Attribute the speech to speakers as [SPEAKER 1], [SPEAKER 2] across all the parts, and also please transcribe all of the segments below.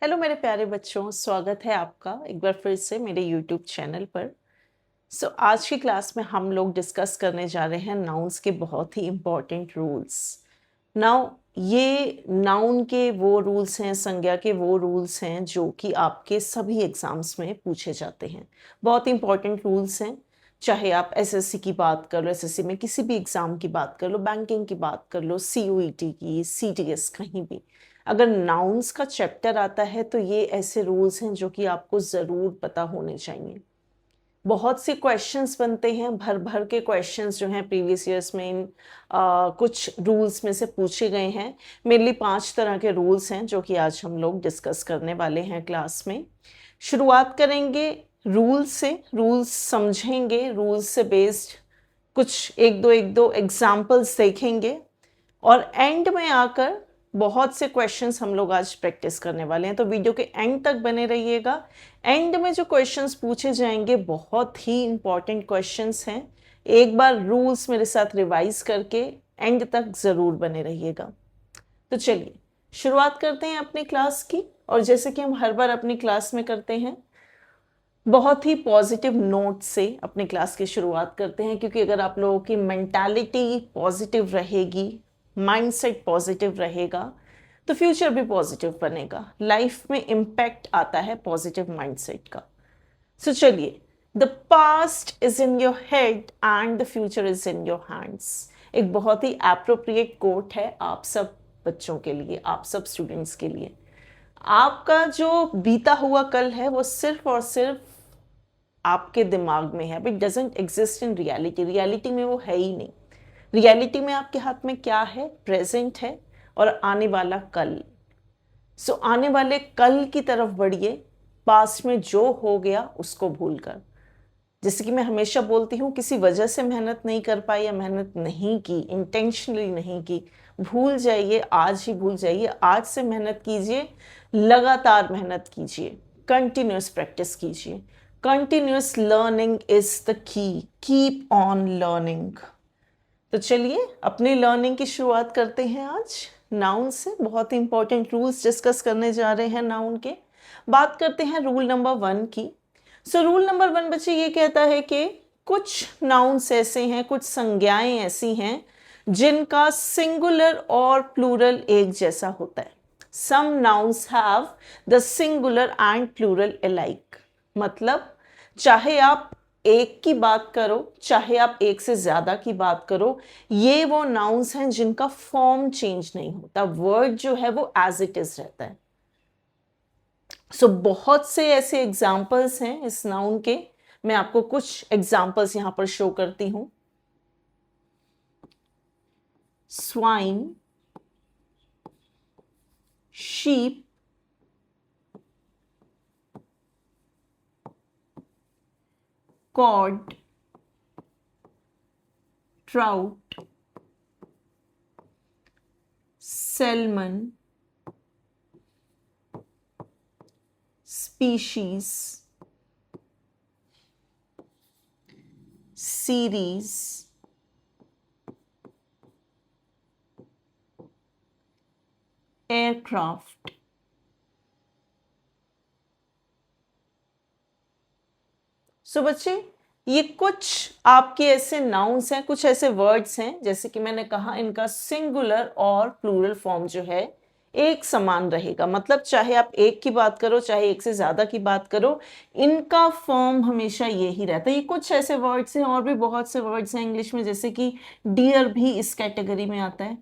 [SPEAKER 1] Hello मेरे प्यारे बच्चों, स्वागत है आपका एक बार फिर से मेरे यूट्यूब चैनल पर। आज की क्लास में हम लोग डिस्कस करने जा रहे हैं नाउन्स के बहुत ही इम्पॉर्टेंट रूल्स। नाउ ये नाउन के वो रूल्स हैं, संज्ञा के वो रूल्स हैं जो कि आपके सभी एग्जाम्स में पूछे जाते हैं। बहुत इंपॉर्टेंट रूल्स हैं। चाहे आप एसएससी की बात कर लो, एसएससी में किसी भी एग्जाम की बात कर लो, बैंकिंग की बात कर लो, सीयूईटी की, सीटीएस, कहीं भी अगर नाउन्स का चैप्टर आता है तो ये ऐसे रूल्स हैं जो कि आपको ज़रूर पता होने चाहिए। बहुत से क्वेश्चंस बनते हैं, भर भर के क्वेश्चंस जो हैं प्रीवियस ईयर्स में इन कुछ रूल्स में से पूछे गए हैं। मेनली 5 तरह के रूल्स हैं जो कि आज हम लोग डिस्कस करने वाले हैं क्लास में। शुरुआत करेंगे रूल्स से, रूल्स समझेंगे, रूल्स से बेस्ड कुछ एक दो एग्जाम्पल्स देखेंगे और एंड में आकर बहुत से क्वेश्चंस हम लोग आज प्रैक्टिस करने वाले हैं। तो वीडियो के एंड तक बने रहिएगा। एंड में जो क्वेश्चंस पूछे जाएंगे बहुत ही इंपॉर्टेंट क्वेश्चंस हैं। एक बार रूल्स मेरे साथ रिवाइज करके एंड तक ज़रूर बने रहिएगा। तो चलिए शुरुआत करते हैं अपनी क्लास की। और जैसे कि हम हर बार अपनी क्लास में करते हैं, बहुत ही पॉजिटिव नोट से अपनी क्लास की शुरुआत करते हैं, क्योंकि अगर आप लोगों की मेंटालिटी पॉजिटिव रहेगी, माइंडसेट पॉजिटिव रहेगा, तो फ्यूचर भी पॉजिटिव बनेगा। लाइफ में इम्पैक्ट आता है पॉजिटिव माइंडसेट का। सो चलिए, the past is in your head and the future is in your hands. एक बहुत ही एप्रोप्रिएट कोट है आप सब बच्चों के लिए, आप सब स्टूडेंट्स के लिए। आपका जो बीता हुआ कल है वो सिर्फ और सिर्फ आपके दिमाग में है, but doesn't exist in reality. Reality में वो है ही नहीं। रियलिटी में आपके हाथ में क्या है? प्रेजेंट है और आने वाला कल। आने वाले कल की तरफ बढ़िए, पास्ट में जो हो गया उसको भूलकर। जैसे कि मैं हमेशा बोलती हूँ, किसी वजह से मेहनत नहीं कर पाई या मेहनत नहीं की, इंटेंशनली नहीं की, भूल जाइए, आज ही भूल जाइए। आज से मेहनत कीजिए, लगातार मेहनत कीजिए, कंटिन्यूस प्रैक्टिस कीजिए। Continuous learning is the key, keep on learning. तो चलिए अपनी लर्निंग की शुरुआत करते हैं आज नाउन से। बहुत ही इंपॉर्टेंट रूल्स डिस्कस करने जा रहे हैं नाउन के। बात करते हैं रूल नंबर 1 की। रूल नंबर 1 बच्चे ये कहता है कि कुछ नाउन्स ऐसे हैं, कुछ संज्ञाएं ऐसी हैं जिनका सिंगुलर और प्लूरल एक जैसा होता है। Some nouns have the singular and plural alike. मतलब चाहे आप एक की बात करो, चाहे आप एक से ज्यादा की बात करो, ये वो नाउन्स हैं जिनका फॉर्म चेंज नहीं होता। वर्ड जो है वो एज इट इज रहता है। बहुत से ऐसे एग्जाम्पल्स हैं इस नाउन के। मैं आपको कुछ एग्जाम्पल्स यहां पर शो करती हूं। Swine, sheep, cod, trout, salmon, species, series, aircraft. बच्चे, ये कुछ आपके ऐसे नाउन्स हैं, कुछ ऐसे वर्ड्स हैं, जैसे कि मैंने कहा इनका सिंगुलर और प्लूरल फॉर्म जो है एक समान रहेगा। मतलब चाहे आप एक की बात करो, चाहे एक से ज्यादा की बात करो, इनका फॉर्म हमेशा ये ही रहता है। ये कुछ ऐसे वर्ड्स हैं, और भी बहुत से वर्ड्स हैं इंग्लिश में, जैसे कि डियर भी इस कैटेगरी में आता है।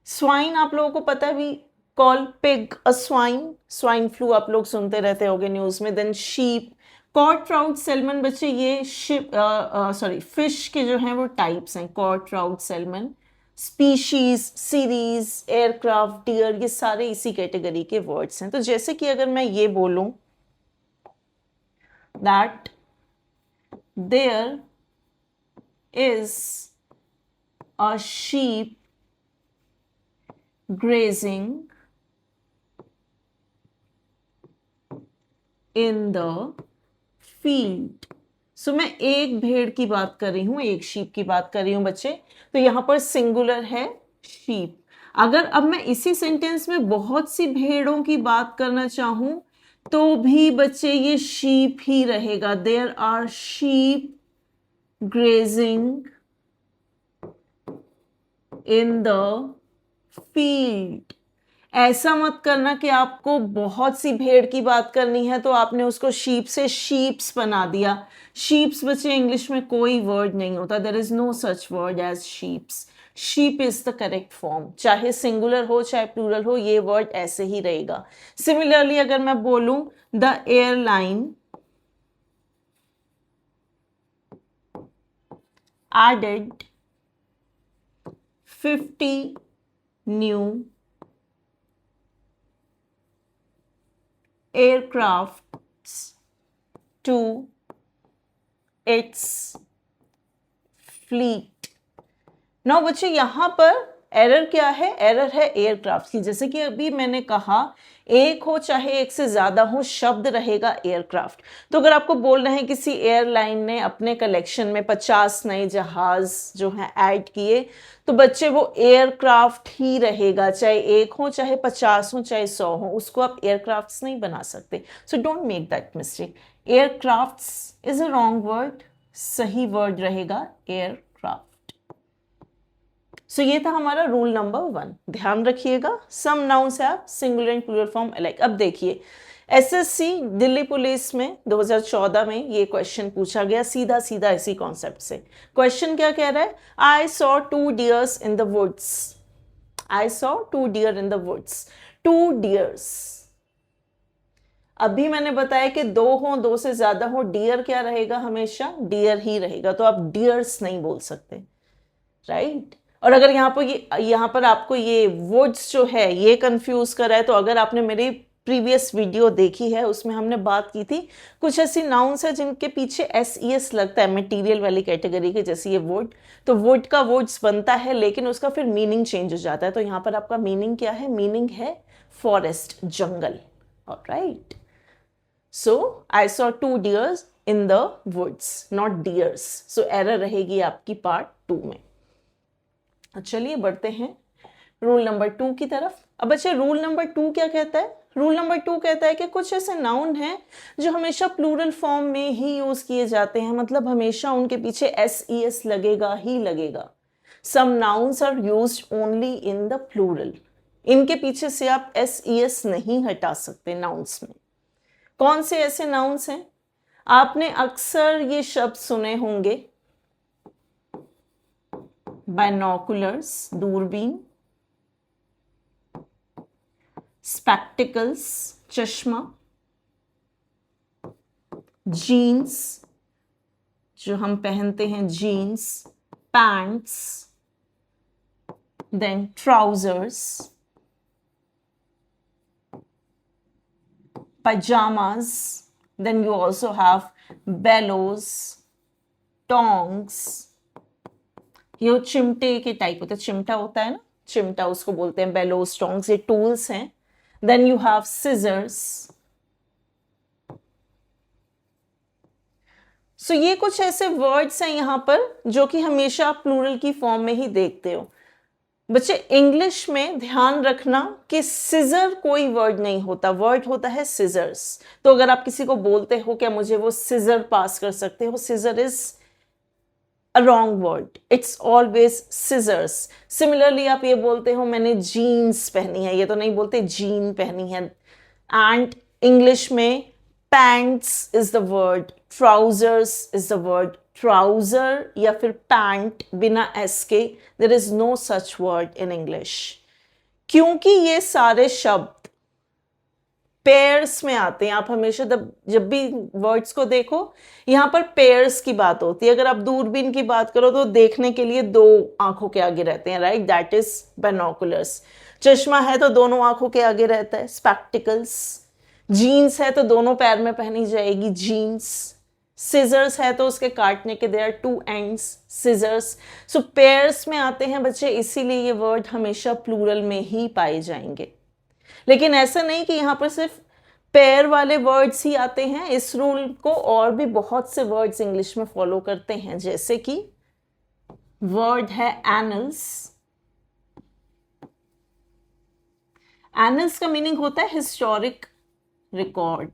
[SPEAKER 1] स्वाइन आप लोगों को पता है, भी call pig a swine. Swine flu आप लोग सुनते रहते होंगे न्यूज में। Then sheep, cod, trout, salmon. बच्चे ये फिश के जो हैं वो टाइप्स हैं, cod, trout, salmon. Species, series, aircraft, deer, ये सारे इसी कैटेगरी के वर्ड्स हैं। तो जैसे कि अगर मैं ये बोलूं that there is a sheep grazing in the field। मैं एक भेड़ की बात कर रही हूं, एक शीप की बात कर रही हूं बच्चे। तो यहां पर सिंगुलर है शीप। अगर अब मैं इसी सेंटेंस में बहुत सी भेड़ों की बात करना चाहूं तो भी बच्चे ये शीप ही रहेगा। There are sheep grazing in the field. ऐसा मत करना कि आपको बहुत सी भेड़ की बात करनी है तो आपने उसको शीप से शीप्स बना दिया। शीप्स बच्चे इंग्लिश में कोई वर्ड नहीं होता, there is no such word as sheeps. Sheep is the correct form, चाहे सिंगुलर हो चाहे प्लूरल हो, ये वर्ड ऐसे ही रहेगा। सिमिलरली अगर मैं बोलूं the airline added 50 new aircrafts to its fleet। Now बच्चे यहां पर एरर क्या है? एरर है एयरक्राफ्ट की। जैसे कि अभी मैंने कहा, एक हो चाहे एक से ज्यादा हो, शब्द रहेगा एयरक्राफ्ट। तो अगर आपको बोलना है किसी एयरलाइन ने अपने कलेक्शन में 50 नए जहाज जो हैं ऐड किए, तो बच्चे वो एयरक्राफ्ट ही रहेगा, चाहे एक हो चाहे 50 हो चाहे 100 हो, उसको आप एयरक्राफ्ट्स नहीं बना सकते। So don't make that mistake. Aircrafts is a wrong word, सही वर्ड रहेगा एयरक्राफ्ट। सो ये था हमारा रूल नंबर 1। ध्यान रखिएगा, some nouns have singular and plural form alike. अब देखिए, एसएससी दिल्ली पुलिस में 2014 में ये क्वेश्चन पूछा गया, सीधा सीधा इसी कॉन्सेप्ट से। क्वेश्चन क्या कह रहा है? I saw 2 deers in the woods. I saw 2 deer in the woods. 2 deers. अभी मैंने बताया कि 2 हो, 2 से ज्यादा हो, डियर क्या रहेगा? हमेशा डियर ही रहेगा, तो आप डियर्स नहीं बोल सकते, राइट? और अगर यहाँ पर आपको ये वर्ड्स जो है ये कंफ्यूज कर रहा है, तो अगर आपने मेरी प्रीवियस वीडियो देखी है उसमें हमने बात की थी, कुछ ऐसी नाउन्स है जिनके पीछे SES लगता है, मटेरियल वाली कैटेगरी के, जैसे ये वुड। तो वुड का वर्ड्स बनता है लेकिन उसका फिर मीनिंग चेंज हो जाता है। तो यहाँ पर आपका मीनिंग क्या है? मीनिंग है फॉरेस्ट, जंगल। Alright, so I saw 2 deers in the woods, not deers. So error रहेगी आपकी पार्ट 2 में। चलिए बढ़ते हैं रूल नंबर 2 की तरफ। अब बच्चे रूल नंबर 2 क्या कहता है? रूल नंबर 2 कहता है कि कुछ ऐसे नाउन हैं जो हमेशा प्लूरल फॉर्म में ही यूज किए जाते हैं, मतलब हमेशा उनके पीछे SES लगेगा ही लगेगा। Some nouns are used only in the plural. इनके पीछे से आप SES नहीं हटा सकते नाउन्स में। कौन से ऐसे नाउन्स हैं? आपने अक्सर ये शब्द सुने होंगे, बाइनोकुलर्स, दूरबीन, स्पेक्टिकल्स, चश्मा, जीन्स जो हम पहनते हैं, jeans, pants, then trousers, pajamas, then you also have bellows, tongs, ये चिमटे के टाइप होते हैं, चिमटा होता है ना, चिमटा उसको बोलते हैं, बेलोस, टोंग्स, ये टूल्स हैं। Then you have scissors. So ये कुछ ऐसे वर्ड्स हैं यहां पर जो कि हमेशा आप प्लूरल की फॉर्म में ही देखते हो। बच्चे इंग्लिश में ध्यान रखना कि सिजर कोई वर्ड नहीं होता, वर्ड होता है सिजर्स। तो अगर आप किसी को बोलते हो क्या मुझे वो सिजर पास कर सकते हो, scissor is a wrong word, it's always scissors। Similarly आप ये बोलते हो मैंने जीन्स पहनी है, ये तो नहीं बोलते जीन पहनी है। एंड इंग्लिश में pants is the word, trousers is the word. Trouser या फिर पैंट बिना एस के, there is no such word in English, क्योंकि ये सारे शब्द पेयर्स में आते हैं। आप हमेशा जब भी वर्ड्स को देखो, यहां पर पेयर्स की बात होती है। अगर आप दूरबीन की बात करो तो देखने के लिए 2 आंखों के आगे रहते हैं, राइट? That is binoculars. चश्मा है तो दोनों आंखों के आगे रहता है, स्पेक्टिकल्स। जीन्स है तो दोनों पैर में पहनी जाएगी, जीन्स। सिजर्स है तो उसके काटने के there 2 ends, scissors. So pairs में आते हैं बच्चे, इसीलिए ये वर्ड हमेशा प्लूरल में ही पाए जाएंगे। लेकिन ऐसा नहीं कि यहां पर सिर्फ पेयर वाले वर्ड्स ही आते हैं। इस रूल को और भी बहुत से वर्ड्स इंग्लिश में फॉलो करते हैं, जैसे कि वर्ड है एनल्स, एनल्स का मीनिंग होता है हिस्टोरिक रिकॉर्ड।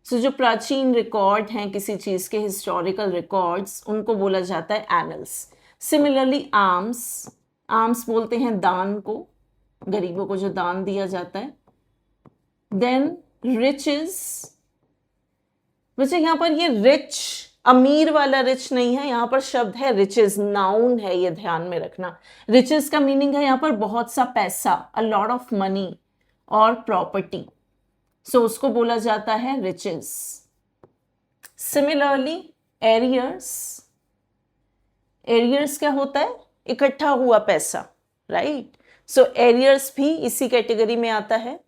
[SPEAKER 1] सो जो प्राचीन रिकॉर्ड हैं किसी चीज के, हिस्टोरिकल रिकॉर्ड्स, उनको बोला जाता है एनल्स। सिमिलरली आर्म्स, आर्म्स बोलते हैं दान को, गरीबों को जो दान दिया जाता है। देन रिचेस, वैसे यहां पर ये रिच अमीर वाला रिच नहीं है, यहां पर शब्द है रिचेस, नाउन है, ये ध्यान में रखना। रिचेस का मीनिंग है यहां पर बहुत सा पैसा, अ लॉट ऑफ मनी और प्रॉपर्टी, सो उसको बोला जाता है रिचेस। सिमिलरली एरियर्स, एरियर्स क्या होता है? इकट्ठा हुआ पैसा, राइट। सो एरियर्स भी इसी कैटेगरी में आता है।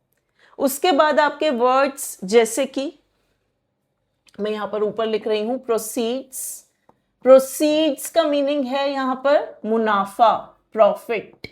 [SPEAKER 1] उसके बाद आपके वर्ड्स जैसे कि मैं यहां पर ऊपर लिख रही हूं प्रोसीड्स, प्रोसीड्स का मीनिंग है यहां पर मुनाफा, प्रॉफिट।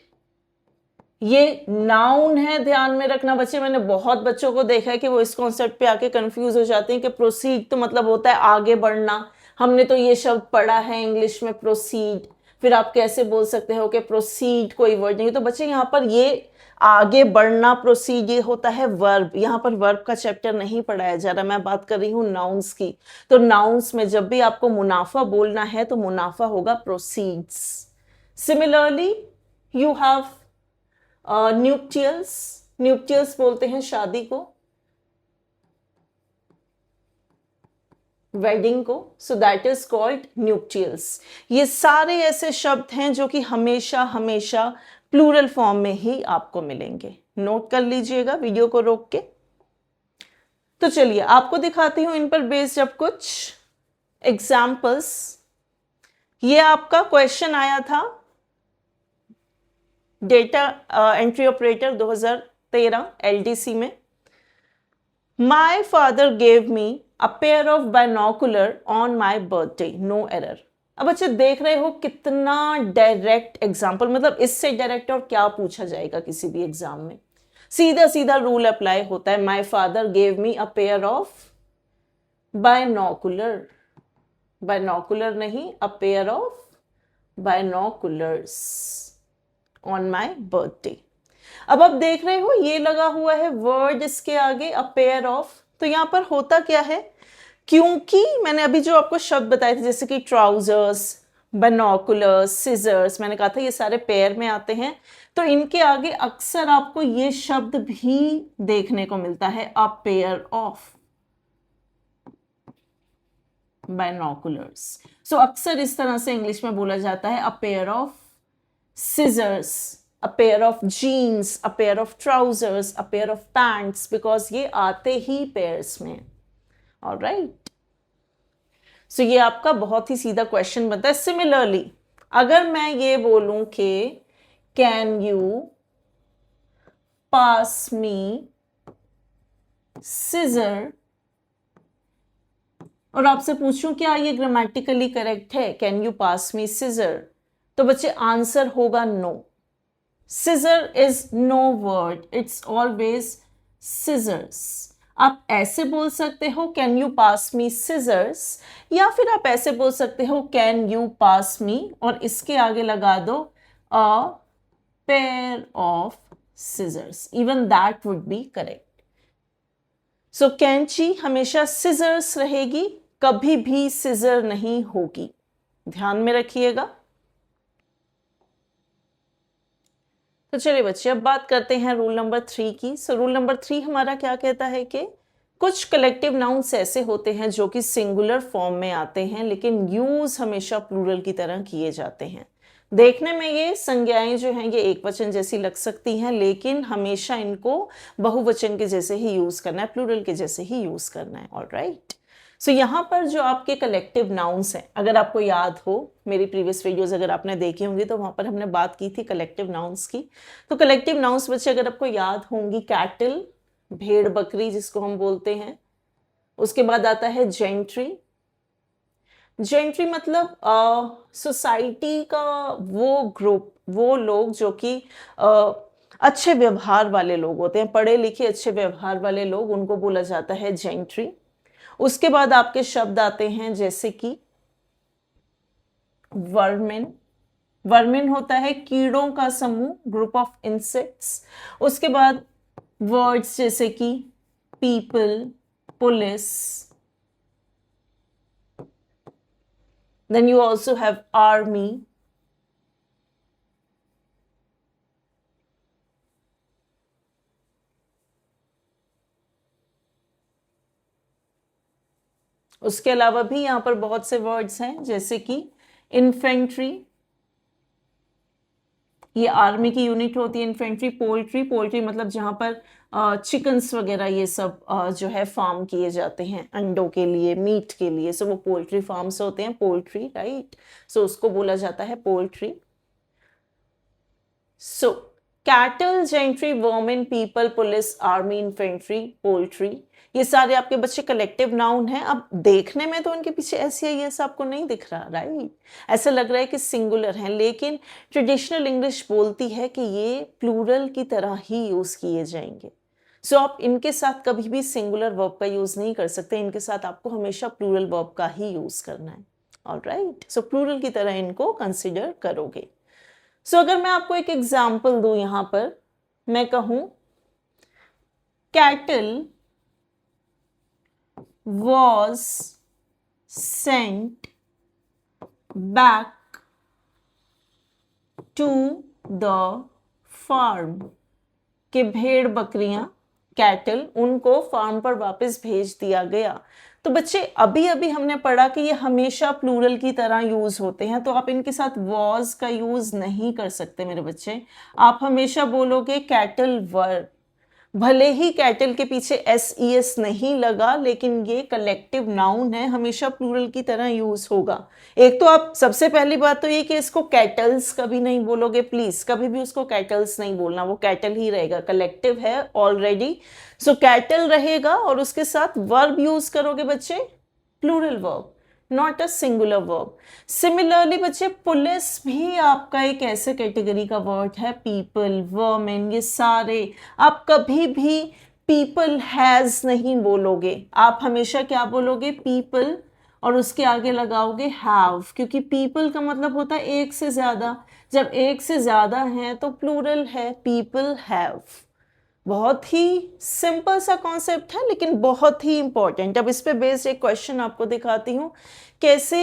[SPEAKER 1] ये नाउन है, ध्यान में रखना बच्चे। मैंने बहुत बच्चों को देखा है कि वो इस कॉन्सेप्ट पे आके कंफ्यूज हो जाते हैं कि प्रोसीड तो मतलब होता है आगे बढ़ना, हमने तो ये शब्द पढ़ा है इंग्लिश में प्रोसीड, फिर आप कैसे बोल सकते हो कि प्रोसीड कोई वर्ड नहीं। तो बच्चे यहाँ पर ये आगे बढ़ना, प्रोसीड, ये होता है वर्ब। यहाँ पर वर्ब का चैप्टर नहीं पढ़ाया जा रहा, मैं बात कर रही हूँ नाउन्स की। तो नाउन्स में जब भी आपको मुनाफा बोलना है तो मुनाफा होगा प्रोसीड्स। सिमिलरली यू हैव न्यूप्टियल्स, न्यूप्टियल्स बोलते हैं शादी को, वेडिंग को, सो दैट इज कॉल्ड न्यूप्टियल्स। ये सारे ऐसे शब्द हैं जो कि हमेशा हमेशा प्लूरल फॉर्म में ही आपको मिलेंगे, नोट कर लीजिएगा वीडियो को रोक के। तो चलिए आपको दिखाती हूं इन पर बेस्ड अब कुछ एग्जाम्पल्स। ये आपका क्वेश्चन आया था डेटा एंट्री ऑपरेटर 2013 एलडीसी में। My father gave me a pair of binocular on my birthday, no error. अब अच्छा देख रहे हो कितना डायरेक्ट एग्जाम्पल, मतलब इससे डायरेक्ट और क्या पूछा जाएगा किसी भी एग्जाम में। सीधा सीधा रूल अप्लाई होता है, my father gave me a pair of binocular, binocular नहीं, a pair of binoculars on my birthday. अब आप देख रहे हो ये लगा हुआ है वर्ड इसके आगे, अ पेयर ऑफ। तो यहां पर होता क्या है, क्योंकि मैंने अभी जो आपको शब्द बताए थे जैसे कि ट्राउजर्स, बाइनोकुलर्स, सिजर्स, मैंने कहा था ये सारे पेयर में आते हैं, तो इनके आगे अक्सर आपको ये शब्द भी देखने को मिलता है, अ पेयर ऑफ बाइनोकुलर्स। सो अक्सर इस तरह से इंग्लिश में बोला जाता है, अ pair of scissors, a pair of jeans, a pair of trousers, a pair of pants, because ये आते ही pairs में। ऑलराइट, सो ये आपका बहुत ही सीधा क्वेश्चन बनता है। सिमिलरली अगर मैं ये बोलूं कि can you pass me scissor, और आपसे पूछूं क्या ये ग्रामेटिकली करेक्ट है, can you pass me scissor, तो बच्चे आंसर होगा no. scissor is no word, it's always scissors। आप ऐसे बोल सकते हो can you pass me scissors, या फिर आप ऐसे बोल सकते हो कैन यू पास मी और इसके आगे लगा दो a pair of scissors, even that would be correct। सो कैंची हमेशा scissors रहेगी, कभी भी scissor नहीं होगी, ध्यान में रखिएगा। तो चलिए बच्चे अब बात करते हैं रूल नंबर 3 की। सो रूल नंबर 3 हमारा क्या कहता है कि कुछ कलेक्टिव नाउन्स ऐसे होते हैं जो कि सिंगुलर फॉर्म में आते हैं लेकिन यूज हमेशा प्लूरल की तरह किए जाते हैं। देखने में ये संज्ञाएं जो हैं ये एक वचन जैसी लग सकती हैं, लेकिन हमेशा इनको बहुवचन के जैसे ही यूज करना है, प्लूरल के जैसे ही यूज करना है। ऑलराइट, सो यहाँ पर जो आपके कलेक्टिव नाउन्स हैं, अगर आपको याद हो मेरी प्रीवियस वीडियोस अगर आपने देखी होंगी तो वहाँ पर हमने बात की थी कलेक्टिव नाउन्स की। तो कलेक्टिव नाउन्स बच्चे अगर आपको याद होंगी, कैटल, भेड़ बकरी जिसको हम बोलते हैं, उसके बाद आता है जेंट्री। जेंट्री मतलब सोसाइटी का वो ग्रुप, वो लोग जो कि अच्छे व्यवहार वाले लोग होते हैं, पढ़े लिखे अच्छे व्यवहार वाले लोग, उनको बोला जाता है जेंट्री। उसके बाद आपके शब्द आते हैं जैसे कि वर्मेन, वर्मिन होता है कीड़ों का समूह, ग्रुप ऑफ इंसेक्ट्स। उसके बाद वर्ड्स जैसे कि people, police, then you also have army, उसके अलावा भी यहां पर बहुत से वर्ड्स हैं जैसे कि इन्फेंट्री, ये आर्मी की यूनिट होती है इन्फेंट्री। पोल्ट्री, पोल्ट्री मतलब जहां पर चिकन्स वगैरह ये सब जो है फार्म किए जाते हैं अंडों के लिए, मीट के लिए, सो वो पोल्ट्री फार्म्स होते हैं, पोल्ट्री, राइट। सो उसको बोला जाता है poultry. So cattle, gentry, vermin, people, police, army, infantry, poultry, ये सारे आपके बच्चे कलेक्टिव नाउन हैं। अब देखने में तो उनके पीछे ऐसे ही ऐसा आपको नहीं दिख रहा, राइट। ऐसा लग रहा है कि सिंगुलर हैं, लेकिन ट्रेडिशनल इंग्लिश बोलती है कि ये प्लूरल की तरह ही यूज किए जाएंगे। सो आप इनके साथ कभी भी सिंगुलर वर्ब का यूज नहीं कर सकते, इनके साथ आपको हमेशा प्लूरल वर्ब का ही यूज करना है। ऑलराइट, सो प्लूरल की तरह इनको कंसिडर करोगे। सो अगर मैं आपको एक एग्जाम्पल दूं, यहां पर मैं कहूं cattle was sent back to the farm, कि भेड़ बकरियां, कैटल, उनको फार्म पर वापस भेज दिया गया। तो बच्चे अभी अभी हमने पढ़ा कि ये हमेशा प्लूरल की तरह यूज होते हैं, तो आप इनके साथ वॉज का यूज नहीं कर सकते मेरे बच्चे। आप हमेशा बोलोगे कैटल वर, भले ही कैटल के पीछे एस ई एस नहीं लगा, लेकिन ये कलेक्टिव नाउन है, हमेशा प्लूरल की तरह यूज होगा। एक तो आप सबसे पहली बात तो ये कि इसको कैटल्स कभी नहीं बोलोगे, प्लीज कभी भी उसको कैटल्स नहीं बोलना, वो कैटल ही रहेगा, कलेक्टिव है ऑलरेडी। सो कैटल रहेगा और उसके साथ वर्ब यूज करोगे बच्चे, plural verb, not a singular verb. Similarly बच्चे पुलिस भी आपका एक ऐसे कैटेगरी का वर्ड है, पीपल, वर्मेन, ये सारे आप कभी भी पीपल हैज नहीं बोलोगे, आप हमेशा क्या बोलोगे, पीपल, और उसके आगे लगाओगे हैव, क्योंकि पीपल का मतलब होता है एक से ज्यादा, जब एक से ज्यादा है तो प्लूरल है, पीपल हैव। बहुत ही सिंपल सा कॉन्सेप्ट है लेकिन बहुत ही इंपॉर्टेंट। अब इस पे बेस्ड एक क्वेश्चन आपको दिखाती हूँ कैसे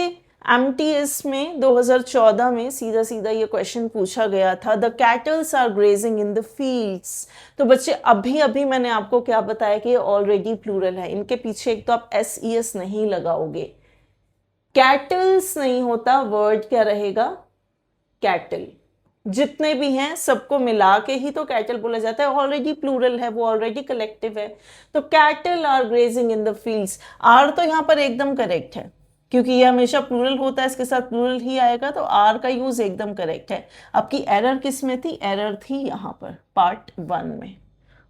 [SPEAKER 1] एमटीएस में 2014 में सीधा सीधा ये क्वेश्चन पूछा गया था, the cattles are grazing in the fields. तो बच्चे अभी अभी मैंने आपको क्या बताया कि ये ऑलरेडी प्लूरल है, इनके पीछे एक तो आप एस ई एस नहीं लगाओगे, कैटल्स नहीं होता, वर्ड क्या रहेगा, कैटल। जितने भी हैं सबको मिला के ही तो कैटल बोला जाता है, ऑलरेडी प्लूरल है, वो ऑलरेडी कलेक्टिव है। तो cattle are grazing in the fields, are तो यहाँ पर एकदम करेक्ट है क्योंकि ये हमेशा प्लूरल होता है, इसके साथ प्लूरल ही आएगा, तो आर का यूज एकदम करेक्ट है। आपकी एरर किस में थी, एरर थी यहाँ पर पार्ट 1 में।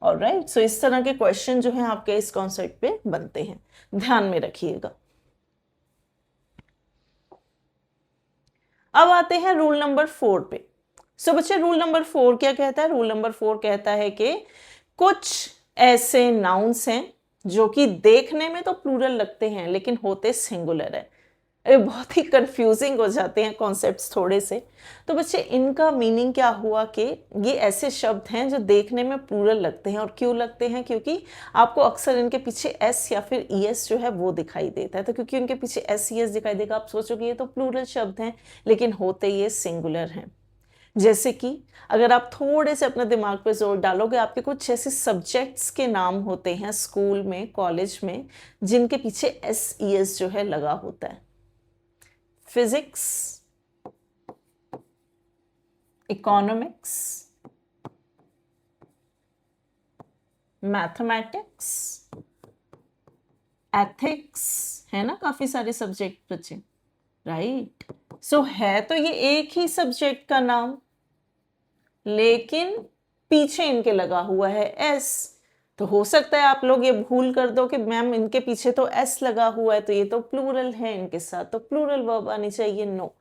[SPEAKER 1] ऑलराइट, सो इस तरह के क्वेश्चन जो है आपके इस कॉन्सेप्ट पे बनते हैं, ध्यान में रखिएगा। अब आते हैं रूल नंबर 4 पे। सो बच्चे रूल नंबर 4 क्या कहता है, रूल नंबर 4 कहता है कि कुछ ऐसे नाउन्स हैं जो कि देखने में तो प्लूरल लगते हैं लेकिन होते सिंगुलर है। ये बहुत ही कंफ्यूजिंग हो जाते हैं कॉन्सेप्ट्स थोड़े से। तो बच्चे इनका मीनिंग क्या हुआ कि ये ऐसे शब्द हैं जो देखने में प्लूरल लगते हैं, और क्यों लगते हैं, क्योंकि आपको अक्सर इनके पीछे एस या फिर ई एस जो है वो दिखाई देता है। तो क्योंकि उनके पीछे एस ई एस दिखाई देगा, आप सोचोगे ये तो प्लूरल शब्द हैं लेकिन होते ये सिंगुलर हैं। जैसे कि अगर आप थोड़े से अपने दिमाग पे जोर डालोगे, आपके कुछ ऐसे सब्जेक्ट्स के नाम होते हैं स्कूल में, कॉलेज में, जिनके पीछे एस ई एस जो है लगा होता है। फिजिक्स, इकोनॉमिक्स, मैथमेटिक्स, एथिक्स, है ना, काफी सारे सब्जेक्ट बच्चे, राइट। सो है तो ये एक ही सब्जेक्ट का नाम, लेकिन पीछे इनके लगा हुआ है एस। तो हो सकता है आप लोग ये भूल कर दो कि मैम इनके पीछे तो एस लगा हुआ है तो ये तो प्लूरल है, इनके साथ तो प्लूरल वर्ब आनी चाहिए। नो,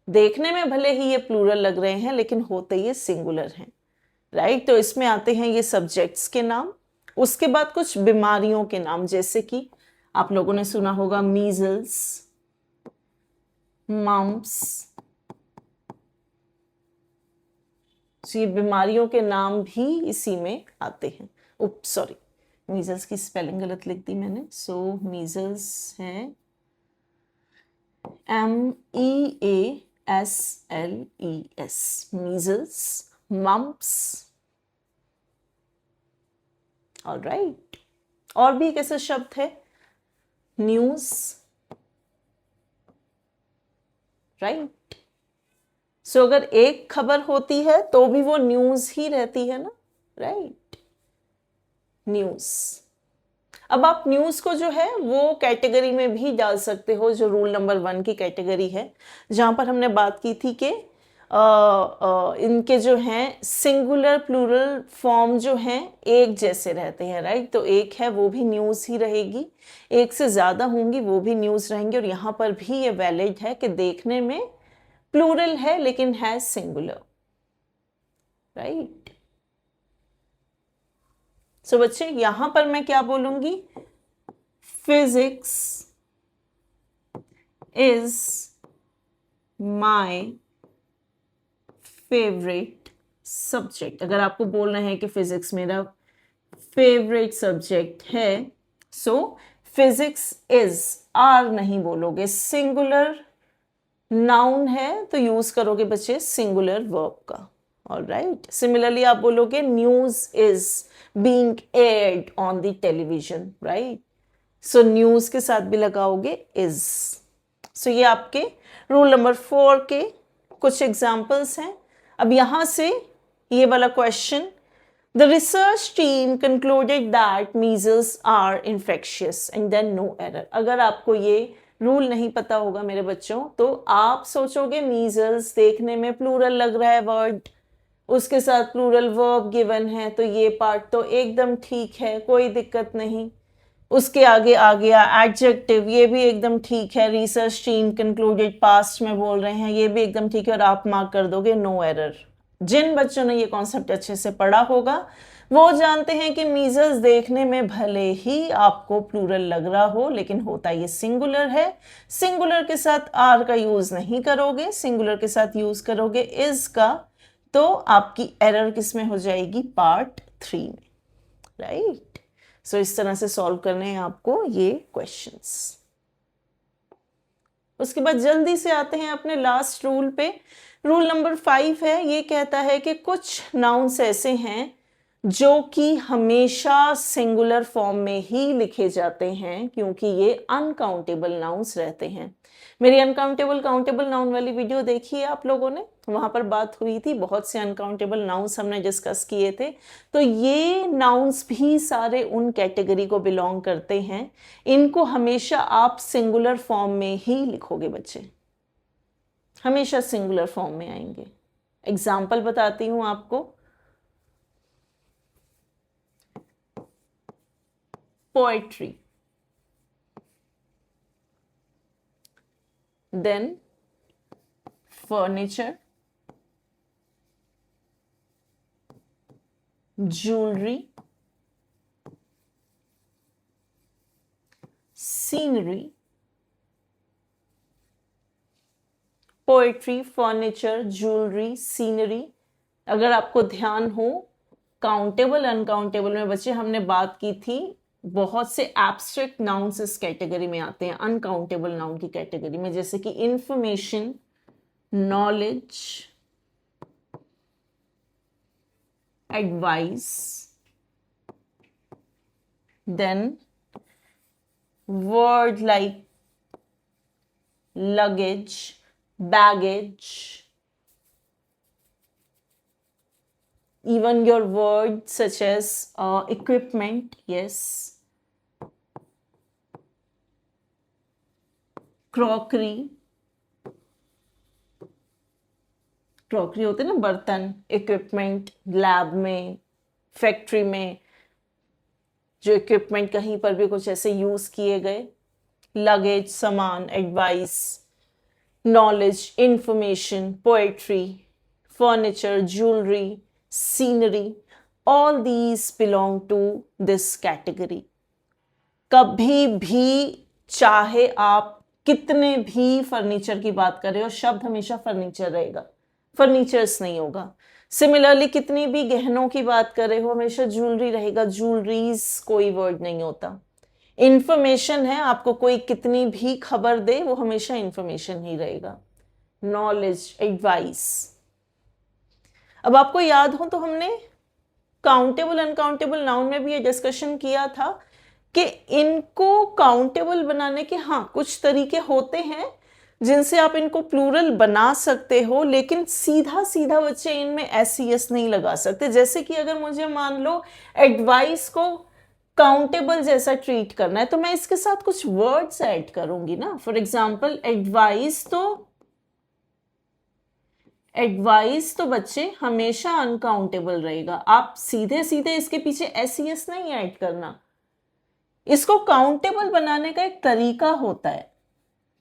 [SPEAKER 1] देखने में भले ही ये प्लूरल लग रहे हैं लेकिन होते ये सिंगुलर हैं, राइट। तो इसमें आते हैं ये सब्जेक्ट्स के नाम, उसके बाद कुछ बीमारियों के नाम, जैसे कि आप लोगों ने सुना होगा मीजल्स, मम्प्स, ये बीमारियों के नाम भी इसी में आते हैं। उप सॉरी, मीजल्स की स्पेलिंग गलत लिख दी मैंने। सो मीजल्स है MEASLES, मीजल्स, मम्प्स। ऑलराइट, और भी एक ऐसा शब्द है न्यूज, राइट। सो अगर एक खबर होती है तो भी वो न्यूज ही रहती है ना, राइट, न्यूज। अब आप न्यूज को जो है वो कैटेगरी में भी डाल सकते हो, जो रूल नंबर 1 की कैटेगरी है, जहां पर हमने बात की थी कि इनके जो हैं सिंगुलर प्लूरल फॉर्म जो हैं एक जैसे रहते हैं, राइट। तो एक है वो भी न्यूज़ ही रहेगी, एक से ज़्यादा होंगी वो भी न्यूज़ रहेंगे। और यहाँ पर भी ये वैलिड है कि देखने में प्लूरल है लेकिन है सिंगुलर, राइट। सो बच्चे यहाँ पर मैं क्या बोलूँगी, physics is my favourite subject. अगर आपको बोलना है कि फिजिक्स मेरा फेवरेट सब्जेक्ट है, सो फिजिक्स इज, आर नहीं बोलोगे, सिंगुलर नाउन है तो यूज करोगे बच्चे सिंगुलर वर्ब का। ऑलराइट, सिमिलरली आप बोलोगे news is being aired on the television, right. So news के साथ भी लगाओगे इज। सो ये आपके रूल नंबर 4 के कुछ एग्जाम्पल्स हैं। अब यहां से ये वाला question, the research team concluded that measles are infectious and then no error. अगर आपको ये रूल नहीं पता होगा मेरे बच्चों, तो आप सोचोगे मीजल्स देखने में प्लूरल लग रहा है वर्ड, उसके साथ प्लूरल वर्ब गिवन है, तो ये पार्ट तो एकदम ठीक है, कोई दिक्कत नहीं। उसके आगे आ गया एडजेक्टिव, ये भी एकदम ठीक है, रिसर्च टीम कंक्लूडेड पास्ट में बोल रहे हैं, ये भी एकदम ठीक है, और आप मार्क कर दोगे नो एरर। जिन बच्चों ने ये कॉन्सेप्ट अच्छे से पढ़ा होगा वो जानते हैं कि मीजल्स देखने में भले ही आपको प्लूरल लग रहा हो लेकिन होता ये सिंगुलर है। सिंगुलर के साथ आर का यूज नहीं करोगे, सिंगुलर के साथ यूज करोगे इज का, तो आपकी एरर किस में हो जाएगी, पार्ट 3 में, राइट। सो इस तरह से सॉल्व करने हैं आपको ये क्वेश्चंस। उसके बाद जल्दी से आते हैं अपने लास्ट रूल पे। रूल नंबर 5 है, ये कहता है कि कुछ नाउन्स ऐसे हैं जो कि हमेशा सिंगुलर फॉर्म में ही लिखे जाते हैं क्योंकि ये अनकाउंटेबल नाउन्स रहते हैं। मेरी अनकाउंटेबल काउंटेबल नाउन वाली वीडियो देखी है आप लोगों ने, वहां पर बात हुई थी, बहुत से अनकाउंटेबल नाउन्स हमने डिस्कस किए थे। तो ये नाउन्स भी सारे उन कैटेगरी को बिलोंग करते हैं। इनको हमेशा आप सिंगुलर फॉर्म में ही लिखोगे बच्चे, हमेशा सिंगुलर फॉर्म में आएंगे। एग्जाम्पल बताती हूं आपको, poetry, then furniture, jewelry, scenery, poetry, furniture, jewellery, scenery. अगर आपको ध्यान हो, काउंटेबल अनकाउंटेबल में बच्चे हमने बात की थी, बहुत से एब्स्ट्रैक्ट नाउन्स इस कैटेगरी में आते हैं, अनकाउंटेबल नाउन की कैटेगरी में, जैसे कि information, knowledge, advice, then word like luggage, baggage, even your words such as equipment, yes, crockery, crockery होते ना बर्तन, इक्विपमेंट, लैब में, फैक्ट्री में जो इक्विपमेंट कहीं पर भी कुछ ऐसे यूज किए गए, लगेज, सामान, advice, knowledge, information, poetry, furniture, jewellery, scenery, all these belong to this category. कभी भी चाहे आप कितने भी फर्नीचर की बात करें, और शब्द हमेशा फर्नीचर रहेगा, फर्नीचर्स नहीं होगा। सिमिलरली कितनी भी गहनों की बात करें हो, हमेशा ज्वेलरी रहेगा, ज्वेलरीज कोई वर्ड नहीं होता। इंफॉर्मेशन है, आपको कोई कितनी भी खबर दे वो हमेशा इंफॉर्मेशन ही रहेगा। Knowledge, advice. अब आपको याद हो तो हमने काउंटेबल अनकाउंटेबल नाउन में भी ये डिस्कशन किया था कि इनको काउंटेबल बनाने के हाँ कुछ तरीके होते हैं जिनसे आप इनको प्लूरल बना सकते हो, लेकिन सीधा सीधा बच्चे इनमें एस नहीं लगा सकते। जैसे कि अगर मुझे मान लो एडवाइस को काउंटेबल जैसा ट्रीट करना है तो मैं इसके साथ कुछ वर्ड्स ऐड करूंगी ना। फॉर एग्जाम्पल एडवाइस तो बच्चे हमेशा अनकाउंटेबल रहेगा। आप सीधे सीधे इसके पीछे एस नहीं ऐड करना, इसको काउंटेबल बनाने का एक तरीका होता है।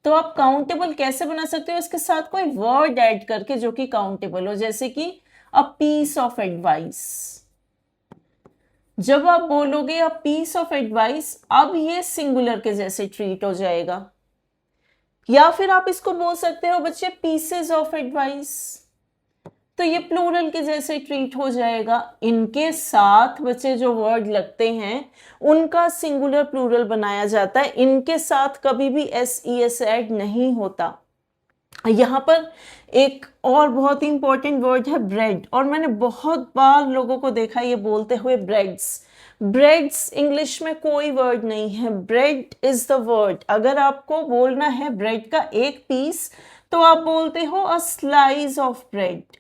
[SPEAKER 1] तो आप काउंटेबल कैसे बना सकते हो? इसके साथ कोई वर्ड ऐड करके जो कि काउंटेबल हो, जैसे कि अ पीस ऑफ एडवाइस। जब आप बोलोगे अ पीस ऑफ एडवाइस, अब ये सिंगुलर के जैसे ट्रीट हो जाएगा। या फिर आप इसको बोल सकते हो बच्चे पीसेस ऑफ एडवाइस, तो ये प्लूरल के जैसे ट्रीट हो जाएगा। इनके साथ बच्चे जो वर्ड लगते हैं उनका सिंगुलर प्लूरल बनाया जाता है, इनके साथ कभी भी एस ऐड नहीं होता। यहाँ पर एक और बहुत ही इंपॉर्टेंट वर्ड है ब्रेड, और मैंने बहुत बार लोगों को देखा ये बोलते हुए ब्रेड्स। ब्रेड्स इंग्लिश में कोई वर्ड नहीं है, ब्रेड इज द वर्ड। अगर आपको बोलना है ब्रेड का एक पीस तो आप बोलते हो अ स्लाइस ऑफ ब्रेड।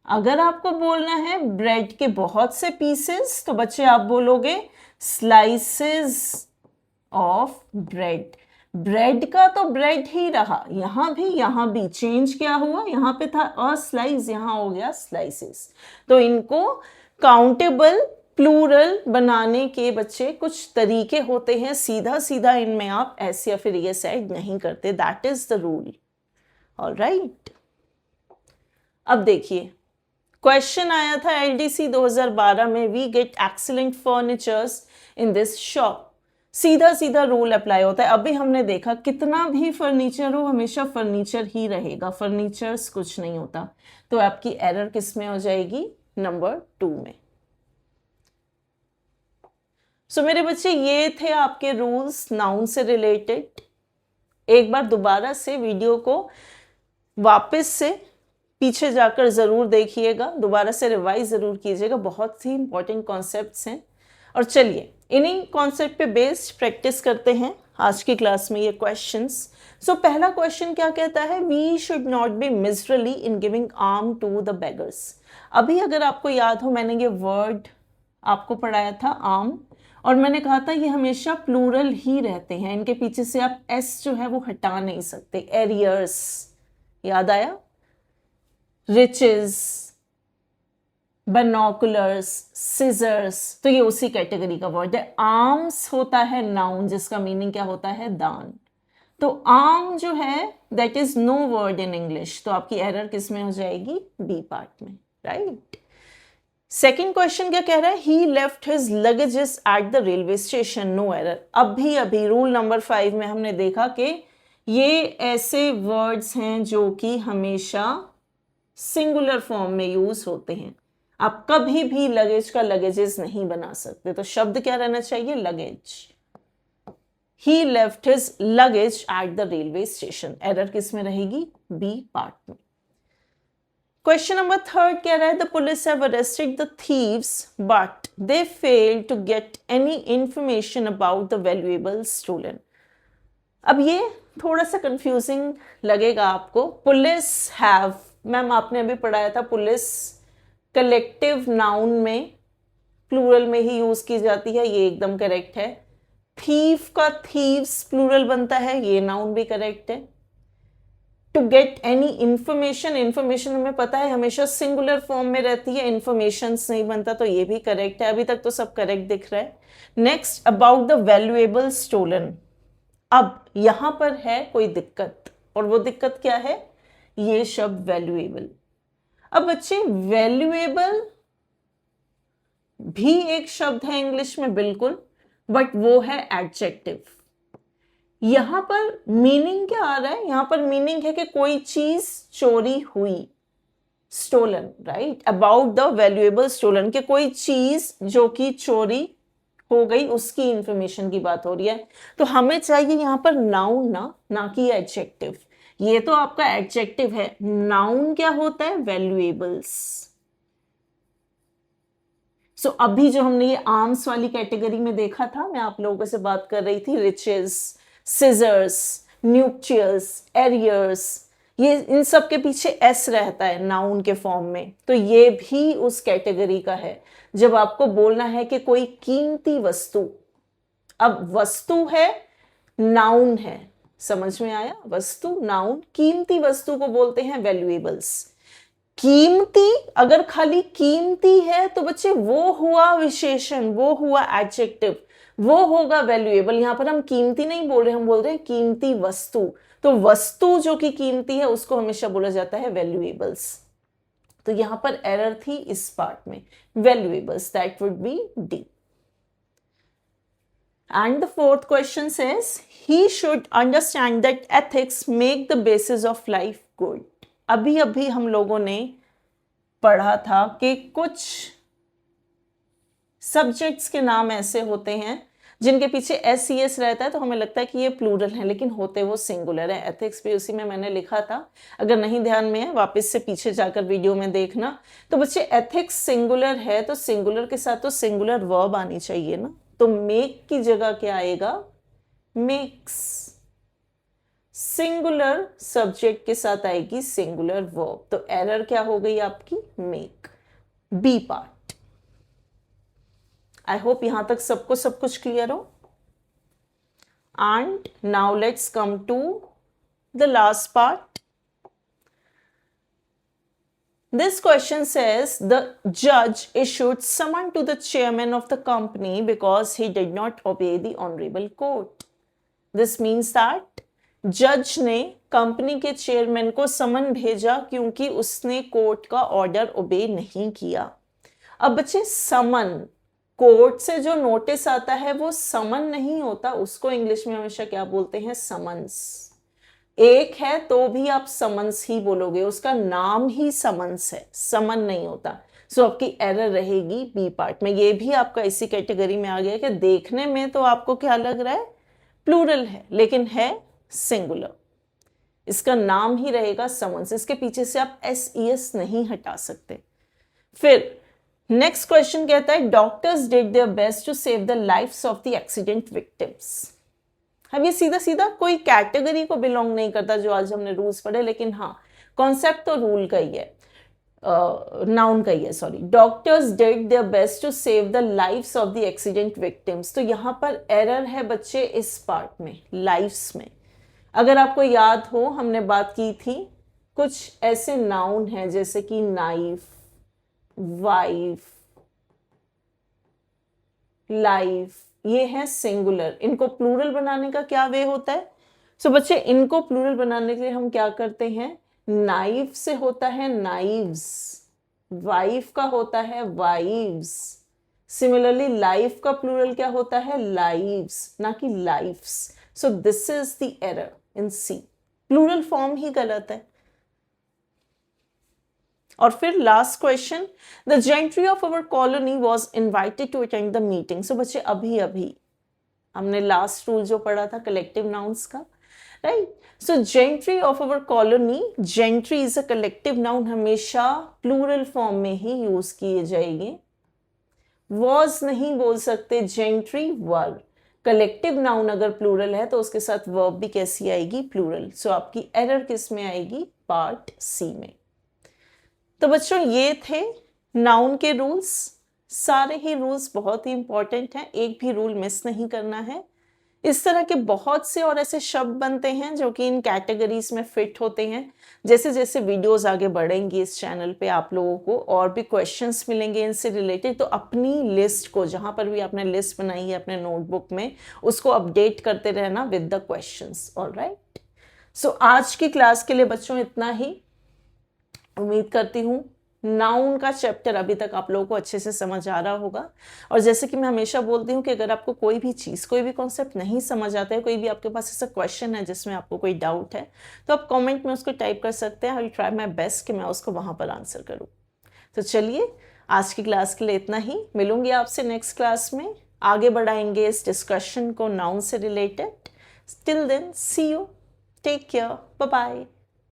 [SPEAKER 1] अगर आपको बोलना है ब्रेड के बहुत से पीसेस तो बच्चे आप बोलोगे स्लाइसेस ऑफ ब्रेड। ब्रेड का तो ब्रेड ही रहा, यहां भी चेंज क्या हुआ, यहां पे था अ स्लाइस, यहां हो गया स्लाइसेस। तो इनको काउंटेबल प्लूरल बनाने के बच्चे कुछ तरीके होते हैं, सीधा सीधा इनमें आप एस या फिर एस ऐड नहीं करते, that is the rule. Alright, अब देखिए क्वेश्चन आया था एलडीसी 2012 में, we get excellent furnitures in this shop. सीधा सीधा रूल अप्लाई होता है। अभी हमने देखा कितना भी फर्नीचर हो हमेशा फर्नीचर ही रहेगा, फर्नीचर्स कुछ नहीं होता। तो आपकी एरर किस में हो जाएगी? नंबर 2 में। सो मेरे बच्चे ये थे आपके रूल्स नाउन से रिलेटेड। एक बार दोबारा से वीडियो को वापस से पीछे जाकर जरूर देखिएगा, दोबारा से रिवाइज जरूर कीजिएगा, बहुत ही इंपॉर्टेंट कॉन्सेप्ट्स हैं। और चलिए इन्हीं कॉन्सेप्ट पे बेस्ड प्रैक्टिस करते हैं आज की क्लास में ये क्वेश्चंस। सो पहला क्वेश्चन क्या कहता है? We should not be miserly in giving arm to the beggars. अभी अगर आपको याद हो मैंने ये वर्ड आपको पढ़ाया था आर्म, और मैंने कहा था ये हमेशा प्लूरल ही रहते हैं, इनके पीछे से आप एस जो है वो हटा नहीं सकते। एरियर्स याद आया, रिचेस, बाइनोकुलर्स, सिजर्स, तो ये उसी कैटेगरी का वर्ड है। आर्म्स होता है नाउन जिसका मीनिंग क्या होता है? दान। तो आर्म जो है that is no word in English, तो आपकी एरर किस में हो जाएगी? बी पार्ट में, राइट। सेकेंड क्वेश्चन क्या कह रहा है? He left his luggages at the railway station, no error. अभी रूल नंबर 5 में हमने देखा कि ये ऐसे वर्ड्स हैं जो कि हमेशा सिंगुलर फॉर्म में यूज होते हैं, आप कभी भी लगेज का लगेजेस नहीं बना सकते। तो शब्द क्या रहना चाहिए? Luggage. He left his luggage at the railway station, error किस में रहेगी? बी पार्ट में। क्वेश्चन नंबर 3 कह रहा है the police have arrested the thieves but they fail to get any information about the valuable stolen. अब ये थोड़ा सा कंफ्यूजिंग लगेगा आपको। पुलिस हैव, मैम आपने अभी पढ़ाया था पुलिस कलेक्टिव नाउन में प्लूरल में ही यूज की जाती है, ये एकदम करेक्ट है। थीफ का थीव्स प्लूरल बनता है, ये नाउन भी करेक्ट है। To get any information, information हमें पता है हमेशा सिंगुलर फॉर्म में रहती है, इंफॉर्मेशन नहीं बनता, तो ये भी करेक्ट है। अभी तक तो सब करेक्ट दिख रहा है। Next, about the valuable stolen. अब यहां पर है कोई दिक्कत, और वो दिक्कत क्या है? ये शब्द वैल्यूएबल। अब बच्चे वैल्यूएबल भी एक शब्द है इंग्लिश में बिल्कुल, बट वो है एडजेक्टिव। यहां पर मीनिंग क्या आ रहा है? यहां पर मीनिंग है कि कोई चीज चोरी हुई। Stolen, right, about the valuable stolen, कि कोई चीज जो कि चोरी हो गई उसकी इंफॉर्मेशन की बात हो रही है। तो हमें चाहिए यहाँ पर नाउन, ना कि एडजेक्टिव। ये तो आपका एडजेक्टिव है, नाउन क्या होता है, वैल्यूएबल्स। सो अभी जो हमने ये आर्म्स वाली कैटेगरी में देखा था, मैं आप लोगों से बात कर रही थी, रिचेस, सिजर्स, न्यूक्लियस, एरियर्स, ये इन सब के पीछे एस रहता है नाउन के फॉर्म में, तो ये भी उस कैटेगरी का है। जब आपको बोलना है कि कोई कीमती वस्तु, अब वस्तु है, नाउन है, समझ में आया, वस्तु नाउन, कीमती वस्तु को बोलते हैं वैल्यूएबल्स। कीमती, अगर खाली कीमती है तो बच्चे वो हुआ विशेषण, वो हुआ एडजेक्टिव, वो होगा वैल्यूएबल। यहां पर हम कीमती नहीं बोल रहे, हम बोल रहे हैं कीमती वस्तु। तो वस्तु जो कि कीमती है उसको हमेशा बोला जाता है वैल्यूएबल्स। तो यहां पर एरर थी इस पार्ट में, valuables, that would be D. And the fourth question says, he should understand that ethics make the basis of life good. अभी अभी हम लोगों ने पढ़ा था कि कुछ सब्जेक्ट्स के नाम ऐसे होते हैं जिनके पीछे एस सी एस रहता है, तो हमें लगता है कि ये प्लूरल है, लेकिन होते वो सिंगुलर है। एथिक्स भी उसी में मैंने लिखा था, अगर नहीं ध्यान में है वापस से पीछे जाकर वीडियो में देखना। तो बच्चे एथिक्स सिंगुलर है, तो सिंगुलर के साथ तो सिंगुलर वर्ब आनी चाहिए ना, तो मेक की जगह क्या आएगा, मेक्स। सिंगुलर सब्जेक्ट के साथ आएगी सिंगुलर वर्ब, तो एरर क्या हो गई आपकी, make, B part. I hope यहां तक सबको सब कुछ क्लियर हो। And now let's come to the last part. This question says the judge issued summon to the chairman of the company because he did not obey the honorable court. This means that जज ने company के chairman को समन भेजा क्योंकि उसने court का order ओबे नहीं किया। अब बच्चे समन, कोर्ट से जो नोटिस आता है वो समन नहीं होता, उसको इंग्लिश में हमेशा क्या बोलते हैं, समन्स। एक है तो भी आप समन्स ही बोलोगे, उसका नाम ही समन्स है, समन नहीं होता। सो आपकी एरर रहेगी बी पार्ट में। ये भी आपका इसी कैटेगरी में आ गया कि देखने में तो आपको क्या लग रहा है, प्लूरल है, लेकिन है सिंगुलर। इसका नाम ही रहेगा समन्स, इसके पीछे से आप एस ई एस नहीं हटा सकते। फिर नेक्स्ट क्वेश्चन कहता है doctors did their best to save the lives of the accident victims. अब ये सीधा सीधा कोई कैटेगरी को बिलोंग नहीं करता जो आज हमने रूल्स पढ़े, लेकिन हाँ कॉन्सेप्ट तो रूल का ही है, नाउन का ही है, sorry. Doctors did their best to save the lives of the accident victims, तो यहाँ पर एरर है बच्चे इस पार्ट में, लाइव्स में। अगर आपको याद हो हमने बात की थी, कुछ ऐसे नाउन हैं जैसे कि नाइफ, वाइफ, लाइफ, ये है सिंगुलर। इनको प्लूरल बनाने का क्या वे होता है, सो बच्चे इनको प्लूरल बनाने के लिए हम क्या करते हैं, नाइफ से होता है नाइव्स, वाइफ का होता है वाइव्स। सिमिलरली लाइफ का प्लूरल क्या होता है, लाइव्स, ना कि lifes. So this is the error in C, plural form ही गलत है। और फिर last question, the gentry of our colony was invited to attend the meeting. So बच्चे अभी अभी हमने लास्ट रूल जो पढ़ा था कलेक्टिव नाउन्स का, right. So gentry of our colony, gentry is a collective noun, हमेशा प्लूरल फॉर्म में ही यूज किए जाएंगे। वॉज नहीं बोल सकते, जेंट्री वर। कलेक्टिव नाउन अगर प्लूरल है तो उसके साथ वर्ब भी कैसी आएगी, प्लूरल। सो आपकी एरर किस में आएगी, पार्ट सी में। तो बच्चों ये थे नाउन के रूल्स, सारे ही रूल्स बहुत ही इंपॉर्टेंट हैं, एक भी रूल मिस नहीं करना है। इस तरह के बहुत से और ऐसे शब्द बनते हैं जो कि इन कैटेगरीज में फिट होते हैं। जैसे जैसे वीडियोस आगे बढ़ेंगी इस चैनल पे आप लोगों को और भी क्वेश्चंस मिलेंगे इनसे रिलेटेड, तो अपनी लिस्ट को, जहां पर भी आपने लिस्ट बनाई है अपने नोटबुक में, उसको अपडेट करते रहना विद द क्वेश्चंस। ऑलराइट, सो आज की क्लास के लिए बच्चों इतना ही। उम्मीद करती हूँ नाउन का चैप्टर अभी तक आप लोगों को अच्छे से समझ आ रहा होगा। और जैसे कि मैं हमेशा बोलती हूँ कि अगर आपको कोई भी चीज़, कोई भी कॉन्सेप्ट नहीं समझ आता है, कोई भी आपके पास ऐसा क्वेश्चन है जिसमें आपको कोई डाउट है, तो आप कमेंट में उसको टाइप कर सकते हैं। I will try my best कि मैं उसको वहाँ पर आंसर करूँ। तो चलिए, आज की क्लास के लिए इतना ही। मिलूंगी आपसे नेक्स्ट क्लास में, आगे बढ़ाएंगे इस डिस्कशन को नाउन से related. Till then see you, take care, bye bye.